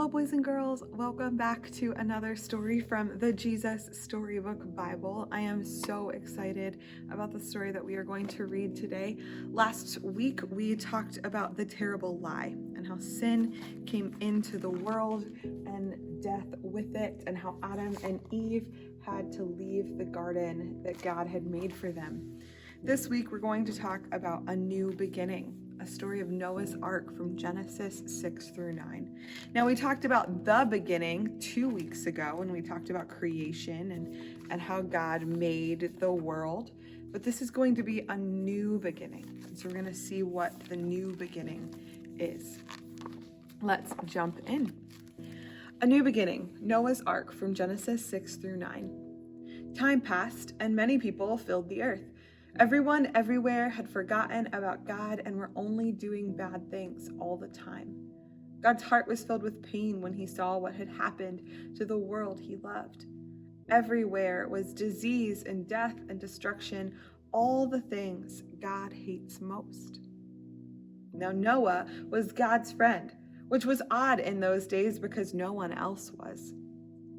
boys and girls. Welcome back to another story from the Jesus Storybook Bible. I am so excited about the story that we are going to read today. Last week, we talked about the terrible lie and how sin came into the world and death with it, and how Adam and Eve had to leave the garden that God had made for them. This week, we're going to talk about a new beginning, a story of Noah's Ark from Genesis 6 through 9. Now, we talked about the beginning 2 weeks ago when we talked about creation and how God made the world, but this is going to be a new beginning. So we're going to see what the new beginning is. Let's jump in. A new beginning, Noah's Ark from Genesis 6 through 9. Time passed, and many people filled the earth. Everyone everywhere had forgotten about God and were only doing bad things all the time. God's heart was filled with pain when he saw what had happened to the world he loved. Everywhere was disease and death and destruction, all the things God hates most. Now Noah was God's friend, which was odd in those days because no one else was.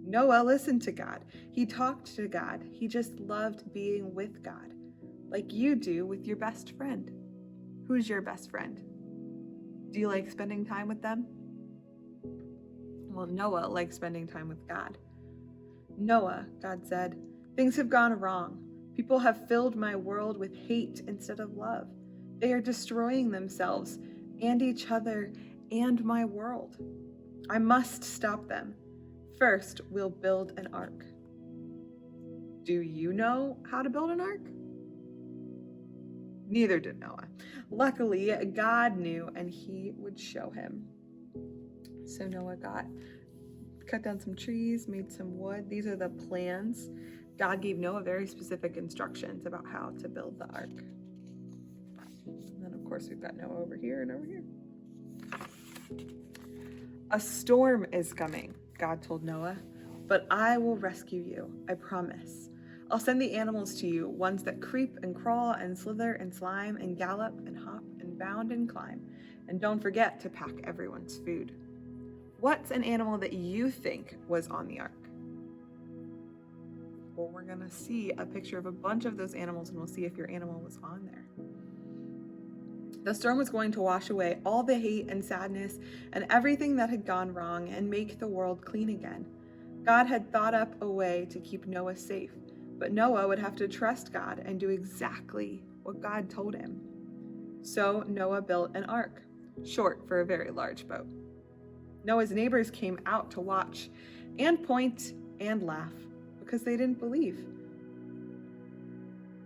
Noah listened to God. He talked to God. He just loved being with God, like you do with your best friend. Who's your best friend? Do you like spending time with them? Well, Noah liked spending time with God. Noah, God said, things have gone wrong. People have filled my world with hate instead of love. They are destroying themselves and each other and my world. I must stop them. First, we'll build an ark. Do you know how to build an ark? Neither did Noah. Luckily, God knew, and he would show him. So Noah cut down some trees, made some wood. These are the plans. God gave Noah very specific instructions about how to build the ark. And then, of course, we've got Noah over here and over here. A storm is coming, God told Noah, but I will rescue you, I promise. I'll send the animals to you, ones that creep and crawl and slither and slime and gallop and hop and bound and climb. And don't forget to pack everyone's food. What's an animal that you think was on the ark? Well, we're going to see a picture of a bunch of those animals, and we'll see if your animal was on there. The storm was going to wash away all the hate and sadness and everything that had gone wrong and make the world clean again. God had thought up a way to keep Noah safe, but Noah would have to trust God and do exactly what God told him. So Noah built an ark, short for a very large boat. Noah's neighbors came out to watch and point and laugh because they didn't believe.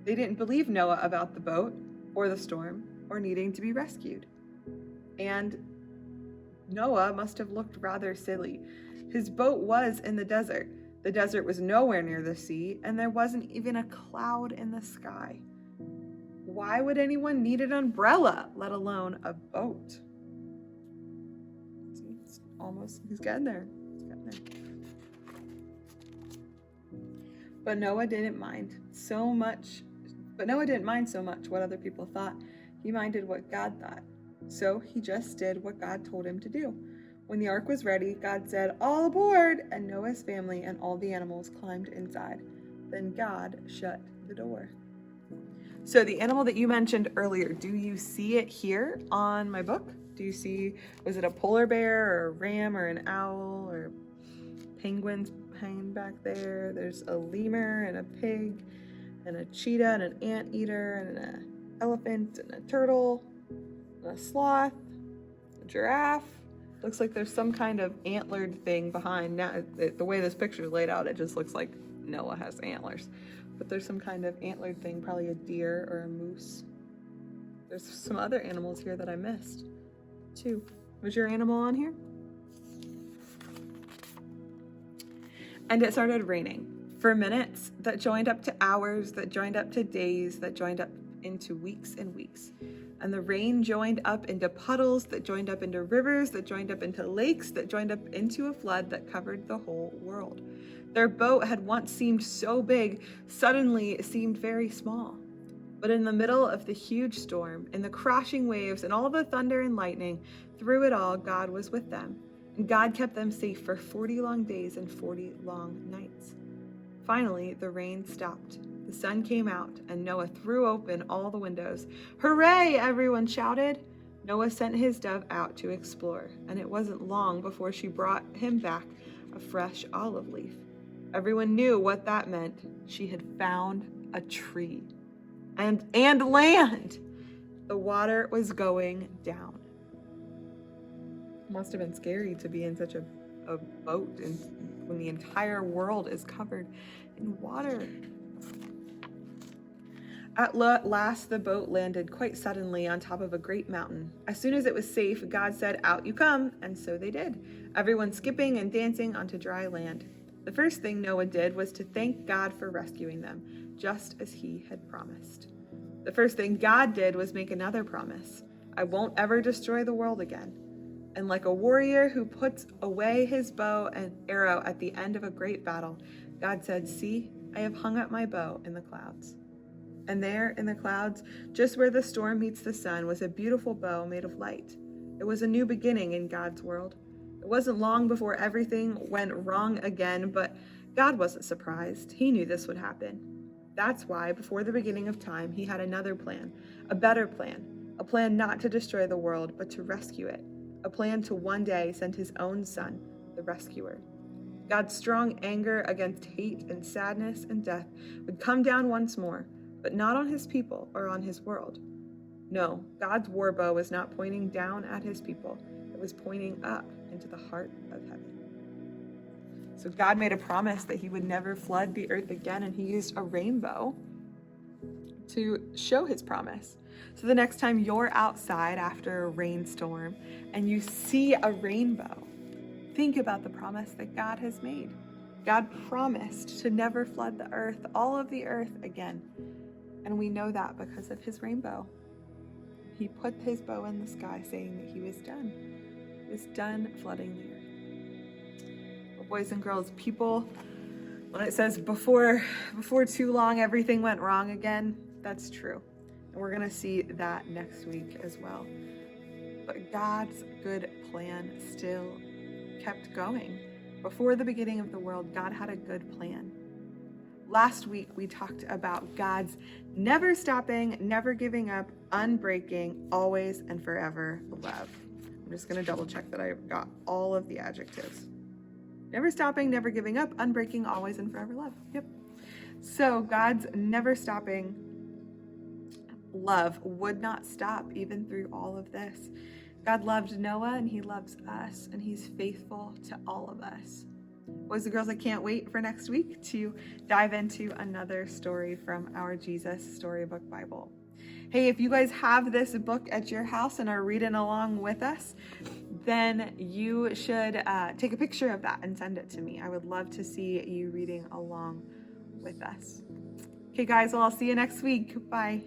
They didn't believe Noah about the boat or the storm or needing to be rescued. And Noah must have looked rather silly. His boat was in the desert. The desert was nowhere near the sea, and there wasn't even a cloud in the sky. Why would anyone need an umbrella, let alone a boat? See, he's getting there. But Noah didn't mind so much what other people thought. He minded what God thought. So he just did what God told him to do. When the ark was ready, God said, "All aboard!" and Noah's family and all the animals climbed inside. Then God shut the door. So the animal that you mentioned earlier, do you see it here on my book? Do you see, was it a polar bear or a ram or an owl or penguins hanging back there? There's a lemur and a pig and a cheetah and an anteater and an elephant and a turtle and a sloth, a giraffe. Looks like there's some kind of antlered thing behind. Now, the way this picture is laid out, it just looks like Noah has antlers. But there's some kind of antlered thing, probably a deer or a moose. There's some other animals here that I missed, too. Was your animal on here? And it started raining for minutes that joined up to hours, that joined up to days, that joined up into weeks and weeks. And the rain joined up into puddles, that joined up into rivers, that joined up into lakes, that joined up into a flood that covered the whole world. Their boat had once seemed so big, suddenly it seemed very small. But in the middle of the huge storm, in the crashing waves and all the thunder and lightning, through it all, God was with them. God kept them safe for 40 long days and 40 long nights. Finally, the rain stopped. The sun came out, and Noah threw open all the windows. "Hooray!" everyone shouted. Noah sent his dove out to explore, and it wasn't long before she brought him back a fresh olive leaf. Everyone knew what that meant. She had found a tree and land. The water was going down. It must have been scary to be in such a boat and when the entire world is covered in water. At last, the boat landed quite suddenly on top of a great mountain. As soon as it was safe, God said, "Out you come," and so they did, everyone skipping and dancing onto dry land. The first thing Noah did was to thank God for rescuing them, just as he had promised. The first thing God did was make another promise: "I won't ever destroy the world again." And like a warrior who puts away his bow and arrow at the end of a great battle, God said, "See, I have hung up my bow in the clouds." And there in the clouds, just where the storm meets the sun, was a beautiful bow made of light. It was a new beginning in God's world. It wasn't long before everything went wrong again, but God wasn't surprised. He knew this would happen. That's why, before the beginning of time, he had another plan, a better plan, a plan not to destroy the world, but to rescue it, a plan to one day send his own son, the rescuer. God's strong anger against hate and sadness and death would come down once more, but not on his people or on his world. No, God's war bow was not pointing down at his people. It was pointing up into the heart of heaven. So God made a promise that he would never flood the earth again, and he used a rainbow to show his promise. So the next time you're outside after a rainstorm and you see a rainbow, think about the promise that God has made. God promised to never flood the earth, all of the earth again. And we know that because of his rainbow. He put his bow in the sky saying that he was done. He was done flooding the earth. Well, boys and girls, people, when it says before too long everything went wrong again, that's true. And we're going to see that next week as well. But God's good plan still kept going. Before the beginning of the world, God had a good plan. Last week, we talked about God's never stopping, never giving up, unbreaking, always and forever love. I'm just going to double check that I got all of the adjectives. Never stopping, never giving up, unbreaking, always and forever love. Yep. So God's never stopping love would not stop even through all of this. God loved Noah and he loves us, and he's faithful to all of us. Boys and girls, I can't wait for next week to dive into another story from our Jesus Storybook Bible. Hey, if you guys have this book at your house and are reading along with us, then you should take a picture of that and send it to me. I would love to see you reading along with us. Okay, guys, well, I'll see you next week. Bye.